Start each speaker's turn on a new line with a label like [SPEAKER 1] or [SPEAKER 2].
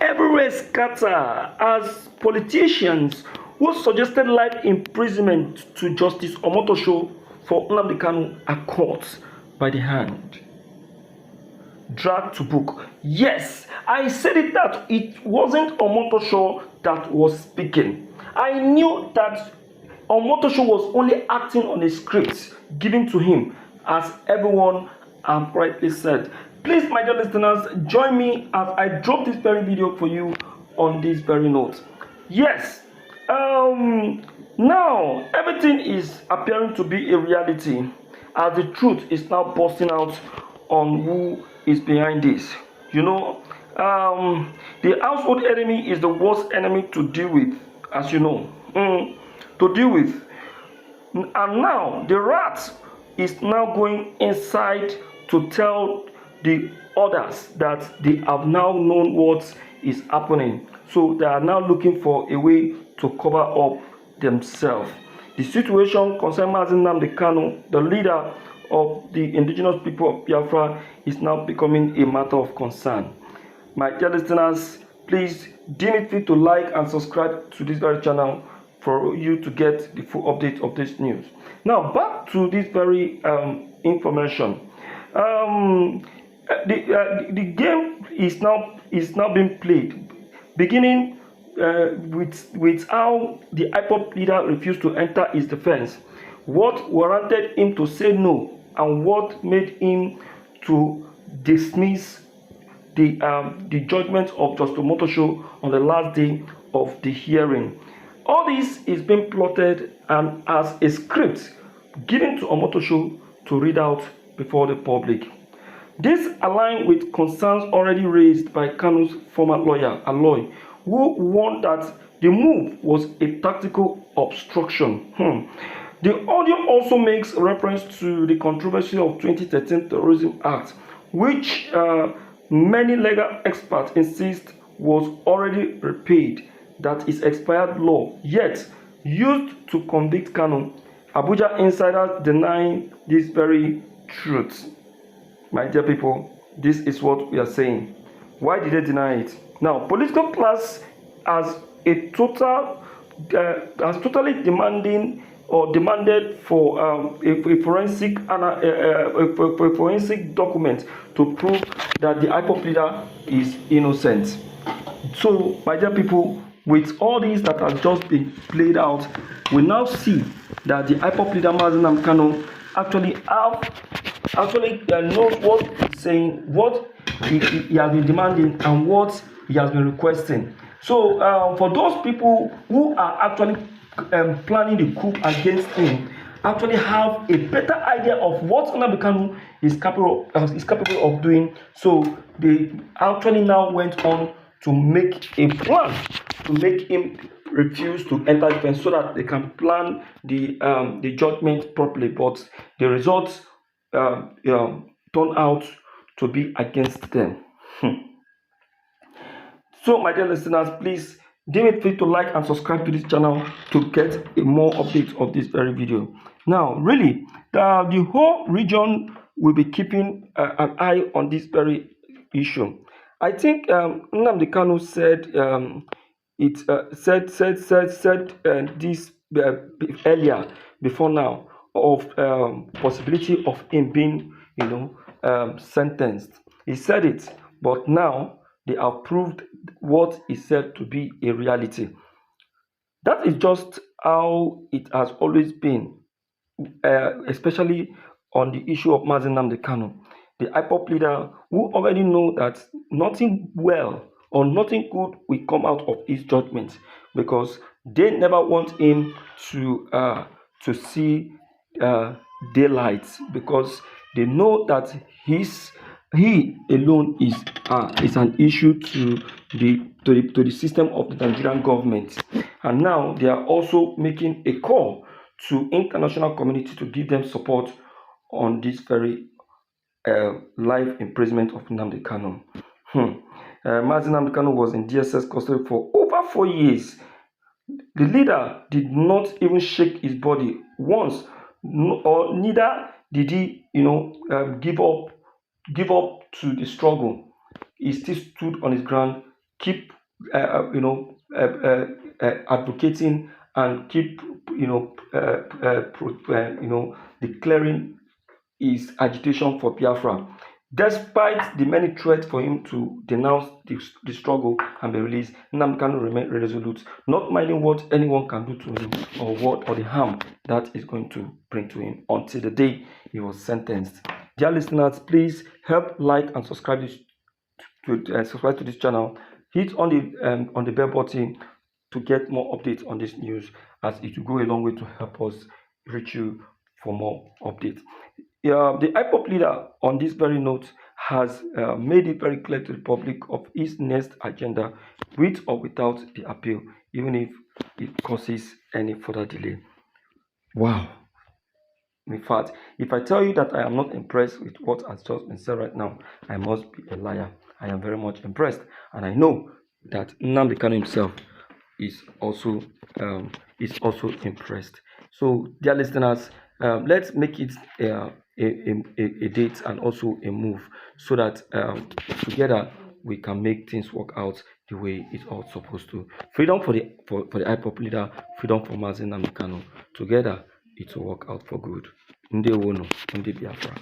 [SPEAKER 1] Everywhere scatter as politicians who suggested life imprisonment to Justice Omotosho for Nnamdi Kanu are caught by the hand, dragged to book. Yes, I said it that it wasn't Omotosho that was speaking. I knew that Omotosho was only acting on a script given to him, as everyone have rightly said. Please, my dear listeners, join me as I drop this very video for you on this very note. Yes, now everything is appearing to be a reality as the truth is now busting out on who is behind this. You know, the household enemy is the worst enemy to deal with, as you know, to deal with. And now the rat is now going inside to tell the others that they have now known what is happening. So they are now looking for a way to cover up themselves. The situation concerning Nnamdi Kanu, the leader of the indigenous people of Biafra, is now becoming a matter of concern. My dear listeners, please deem it fit to like and subscribe to this very channel for you to get the full update of this news. Now back to this very information. The game is now being played, beginning with how the IPOB leader refused to enter his defense, what warranted him to say no, and what made him to dismiss the judgment of Justice Omotosho on the last day of the hearing. All this is being plotted and as a script given to Omotosho to read out before the public. This aligns with concerns already raised by Kanu's former lawyer, Aloy, who warned that the move was a tactical obstruction. The audio also makes reference to the controversy of 2013 Terrorism Act, which many legal experts insist was already repealed, that is expired law, yet used to convict Kanu. Abuja insiders denying this very truth. My dear people, this is what we are saying. Why did they deny it? Now, political class has totally demanded for a forensic document to prove that the IPOB leader is innocent. So, my dear people, with all these that has just been played out, we now see that the IPOB leader Nnamdi Kanu actually knows what he's saying, what he has been demanding, and what he has been requesting. So for those people who are actually planning the coup against him, actually have a better idea of what Nnamdi Kanu is capable of doing. So they actually now went on to make a plan to make him refuse to enter defense so that they can plan the judgment properly. But the results turned out to be against them. So, my dear listeners, please deem it fit to like and subscribe to this channel to get a more updates of this very video. Now, really, the whole region will be keeping an eye on this very issue. I think Nnamdi Kanu said this earlier before now of possibility of him being, sentenced. He said it, but now they have proved what is said to be a reality. That is just how it has always been, especially on the issue of Nnamdi Kanu, the IPOB leader who already know that nothing well or nothing good will come out of his judgment, because they never want him to see daylight, because they know that he alone is an issue to the system of the Nigerian government. And now they are also making a call to international community to give them support on this very life imprisonment of Nnamdi Kanu. Nnamdi Kanu was in DSS custody for over 4 years. The leader did not even shake his body once, or neither did he, give up to the struggle. He still stood on his ground keep advocating and keep declaring his agitation for Biafra. Despite the many threats for him to denounce the struggle and be released, Nnamdi Kanu remained resolute, not minding what anyone can do to him or the harm that is going to bring to him until the day he was sentenced. Dear listeners, please help like and subscribe to this channel. Hit on the bell button to get more updates on this news, as it will go a long way to help us reach you for more updates. The IPOP leader, on this very note, has made it very clear to the public of his next agenda, with or without the appeal, even if it causes any further delay. Wow. In fact, if I tell you that I am not impressed with what has just been said right now, I must be a liar. I am very much impressed, and I know that Nnamdi Kanu himself is also impressed. So, dear listeners, let's make it a date and also a move, so that together we can make things work out the way it's all supposed to. Freedom for the IPOP leader, freedom for Nnamdi Kanu. Together it will work out for good. Ndewono, Ndi Biafra.